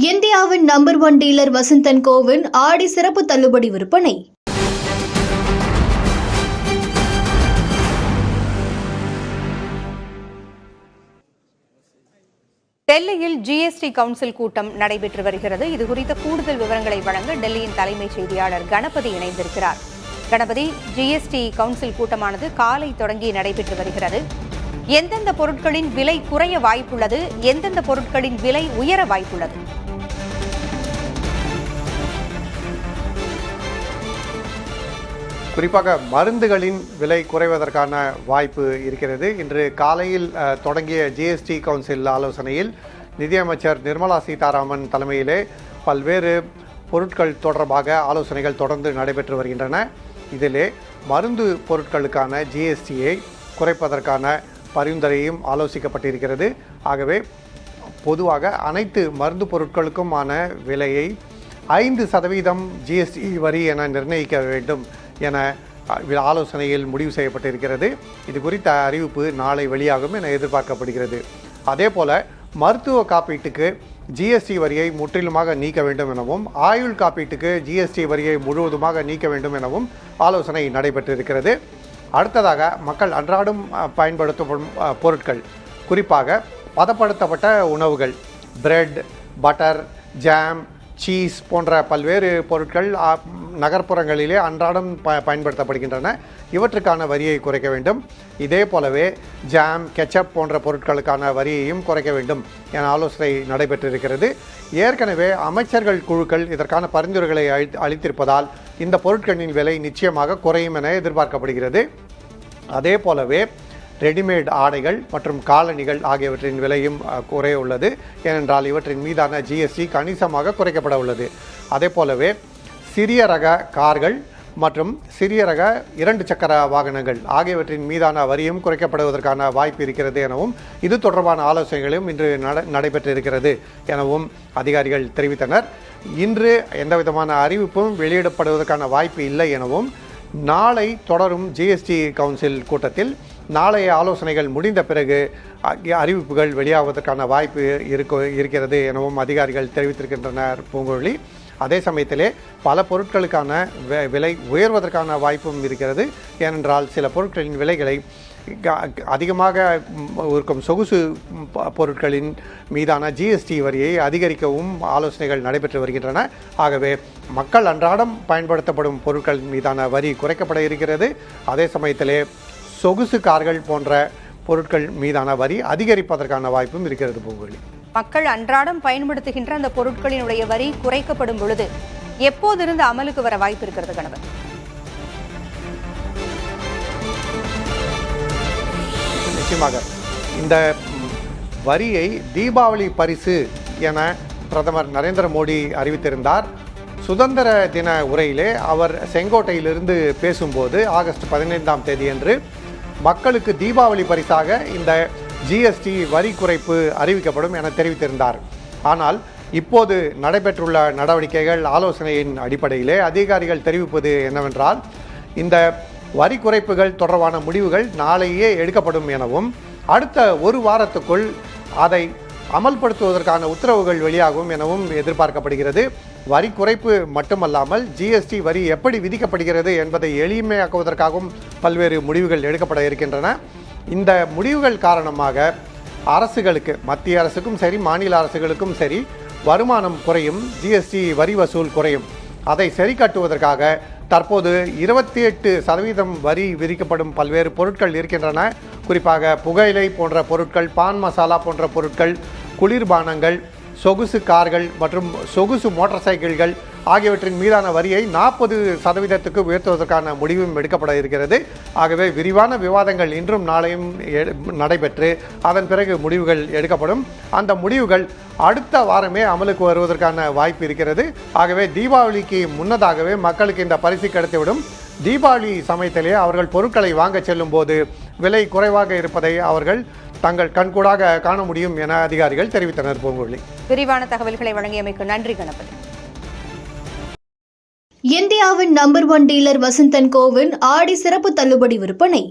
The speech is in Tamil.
இந்தியாவின் number 1 dealer Vasanth and CoWIN ஆடி சிறப்பு தள்ளுபடி விற்பனை. டெல்லியில் ஜிஎஸ்டி கவுன்சில் கூட்டம் நடைபெற்று வருகிறது. இதுகுறித்த கூடுதல் விவரங்களை வழங்க டெல்லியின் தலைமைச் செய்தியாளர் கணபதி இணைந்திருக்கிறார். கணபதி, ஜிஎஸ்டி கவுன்சில் கூட்டமானது காலை தொடங்கி நடைபெற்று வருகிறது. எந்தெந்த பொருட்களின் விலை குறைய வாய்ப்புள்ளது, எந்தெந்த பொருட்களின் விலை உயர வாய்ப்புள்ளது? குறிப்பாக மருந்துகளின் விலை குறைவதற்கான வாய்ப்பு இருக்கிறது. இன்று காலையில் தொடங்கிய ஜிஎஸ்டி கவுன்சில் ஆலோசனையில் நிதியமைச்சர் நிர்மலா சீதாராமன் தலைமையிலே பல்வேறு பொருட்கள் தொடர்பாக ஆலோசனைகள் தொடர்ந்து நடைபெற்று வருகின்றன. இதிலே மருந்து பொருட்களுக்கான ஜிஎஸ்டியை குறைப்பதற்கான பரிந்துரையும் ஆலோசிக்கப்பட்டிருக்கிறது. ஆகவே பொதுவாக அனைத்து மருந்து பொருட்களுக்குமான விலையை 5% ஜிஎஸ்டி வரி என நிர்ணயிக்க வேண்டும் என ஆலோசனையில் முடிவு செய்யப்பட்டிருக்கிறது. இது குறித்த அறிவிப்பு நாளை வெளியாகும் என எதிர்பார்க்கப்படுகிறது. அதேபோல மருத்துவ காப்பீட்டுக்கு ஜிஎஸ்டி வரியை முற்றிலுமாக நீக்க வேண்டும் எனவும், ஆயுள் காப்பீட்டுக்கு ஜிஎஸ்டி வரியை முழுவதுமாக நீக்க வேண்டும் எனவும் ஆலோசனை நடைபெற்றிருக்கிறது. அடுத்ததாக மக்கள் அன்றாடம் பயன்படுத்தப்படும் பொருட்கள், குறிப்பாக பதப்படுத்தப்பட்ட உணவுகள், பிரெட், பட்டர், ஜாம், சீஸ் போன்ற பல்வேறு பொருட்கள் நகர்ப்புறங்களிலே அன்றாடம் பயன்படுத்தப்படுகின்றன. இவற்றுக்கான வரியை குறைக்க வேண்டும். இதே போலவே ஜாம், கெச்சப் போன்ற பொருட்களுக்கான வரியையும் குறைக்க வேண்டும் என ஆலோசனை நடைபெற்றிருக்கிறது. ஏற்கனவே அமைச்சர்கள் குழுக்கள் இதற்கான பரிந்துரைகளை அளித்திருப்பதால் இந்த பொருட்களின் விலை நிச்சயமாக குறையும் என எதிர்பார்க்கப்படுகிறது. அதே போலவே ரெடிமேட் ஆடைகள் மற்றும் காலணிகள் ஆகியவற்றின் விலையும் குறைய உள்ளது. ஏனென்றால் இவற்றின் மீதான ஜிஎஸ்டி கணிசமாக குறைக்கப்பட உள்ளது. அதே போலவே சிறிய ரக கார்கள் மற்றும் சிறிய ரக 2 சக்கர வாகனங்கள் ஆகியவற்றின் மீதான வரியும் குறைக்கப்படுவதற்கான வாய்ப்பு இருக்கிறது எனவும், இது தொடர்பான ஆலோசனைகளும் இன்று நடைபெற்றிருக்கிறது எனவும் அதிகாரிகள் தெரிவித்தனர். இன்று எந்தவிதமான அறிவிப்பும் வெளியிடப்படுவதற்கான வாய்ப்பு இல்லை எனவும், நாளை தொடரும் ஜிஎஸ்டி கவுன்சில் கூட்டத்தில் நாளைய ஆலோசனைகள் முடிந்த பிறகு அறிவிப்புகள் வெளியாவதற்கான வாய்ப்பு இருக்கிறது எனவும் அதிகாரிகள் தெரிவித்திருக்கின்றனர். பூங்குழலி, அதே சமயத்திலே பல பொருட்களுக்கான விலை உயர்வதற்கான வாய்ப்பும் இருக்கிறது. ஏனென்றால் சில பொருட்களின் விலைகளை அதிகமாக இருக்கும் சொகுசு பொருட்களின் மீதான ஜிஎஸ்டி வரியை அதிகரிக்கவும் ஆலோசனைகள் நடைபெற்று வருகின்றன. ஆகவே மக்கள் அன்றாடம் பயன்படுத்தப்படும் பொருட்கள் மீதான வரி குறைக்கப்பட இருக்கிறது. அதே சமயத்திலே சொகுசு கார்கள் போன்ற பொருட்கள் மீதான வரி அதிகரிப்பதற்கான வாய்ப்பும் இருக்கிறது. பூங்குழலி, மக்கள் அன்றாடம் பயன்படுத்துகின்ற அந்த பொருட்களினுடைய வரி குறைக்கப்படும் பொழுது எப்போதிருந்து அமலுக்கு வர வாய்ப்பு இருக்கிறது கணவன்? நிச்சயமாக இந்த வரியை தீபாவளி பரிசு என பிரதமர் நரேந்திர மோடி அறிவித்திருந்தார். சுதந்திர தின உரையிலே அவர் செங்கோட்டையிலிருந்து பேசும்போது ஆகஸ்ட் 15ஆம் தேதியன்று மக்களுக்கு தீபாவளி பரிசாக இந்த ஜிஎஸ்டி வரி குறைப்பு அறிவிக்கப்படும் என தெரிவித்திருந்தார். ஆனால் இப்போது நடைபெற்றுள்ள நடவடிக்கைகள் ஆலோசனையின் அடிப்படையிலே அதிகாரிகள் தெரிவிப்பது என்னவென்றால், இந்த வரி குறைப்புகள் தொடர்பான முடிவுகள் நாளையே எடுக்கப்படும் எனவும், அடுத்த ஒரு வாரத்துக்குள் அதை அமல்படுத்துவதற்கான உத்தரவுகள் வெளியாகும் எனவும் எதிர்பார்க்கப்படுகிறது. வரி குறைப்பு மட்டுமல்லாமல் ஜிஎஸ்டி வரி எப்படி விதிக்கப்படுகிறது என்பதை எளிமையாக்குவதற்காகவும் பல்வேறு முடிவுகள் எடுக்கப்பட இருக்கின்றன. இந்த முடிவுகள் காரணமாக அரசுகளுக்கு, மத்திய அரசுக்கும் சரி மாநில அரசுகளுக்கும் சரி, வருமானம் குறையும், ஜிஎஸ்டி வரி வசூல் குறையும். அதை சரி கட்டுவதற்காக தற்போது 28% வரி விதிக்கப்படும் பல்வேறு பொருட்கள் இருக்கின்றன. குறிப்பாக புகையிலை போன்ற பொருட்கள், பான் மசாலா போன்ற பொருட்கள், குளிர்பானங்கள், சொகுசு கார்கள் மற்றும் சொகுசு மோட்டார் சைக்கிள்கள் ஆகியவற்றின் மீதான வரியை 40% உயர்த்துவதற்கான முடிவும் எடுக்கப்பட இருக்கிறது. ஆகவே விரிவான விவாதங்கள் இன்றும் நாளையும் நடைபெற்று அதன் பிறகு முடிவுகள் எடுக்கப்படும். அந்த முடிவுகள் அடுத்த வாரமே அமலுக்கு வருவதற்கான வாய்ப்பு இருக்கிறது. ஆகவே தீபாவளிக்கு முன்னதாகவே மக்களுக்கு இந்த பரிசு கிடைத்துவிடும். தீபாவளி சமயத்திலே அவர்கள் பொருட்களை வாங்க செல்லும் போது விலை குறைவாக இருப்பதை அவர்கள் தங்கள் கண்கூடாக காண முடியும் என அதிகாரிகள் தெரிவித்தனர். பூங்குழலி, விரிவான தகவல்களை வழங்கியமைக்கு நன்றி கணபதி. இந்தியாவின் number 1 dealer Vasanth and CoWIN ஆடி சிறப்பு தள்ளுபடி விற்பனை.